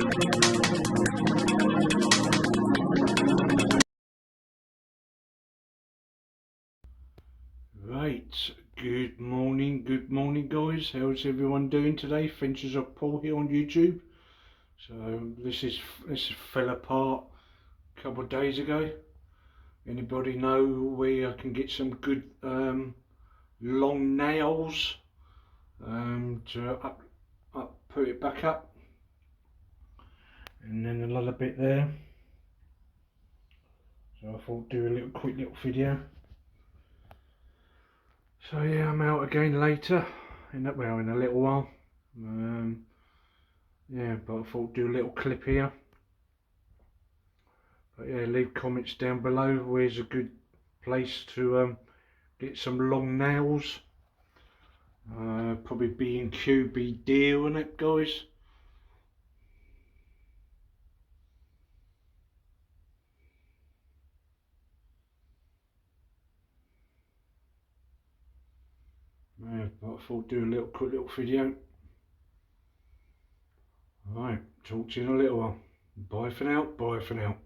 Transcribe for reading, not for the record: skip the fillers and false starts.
Right, good morning guys. How's everyone doing today? Adventures of Paul here on YouTube. So this fell apart a couple of days ago. Anybody know where I can get some good long nails to put it back up? And then another bit there. So I thought do a quick little video. So yeah, I'm out again later, in a little while. Yeah, but I thought do a little clip here. But yeah, leave comments down below. Where's a good place to get some long nails? Probably B&Q, be deal, isn't it, guys? Yeah, but I thought do a quick little video. Alright, talk to you in a little while. Bye for now. Bye for now.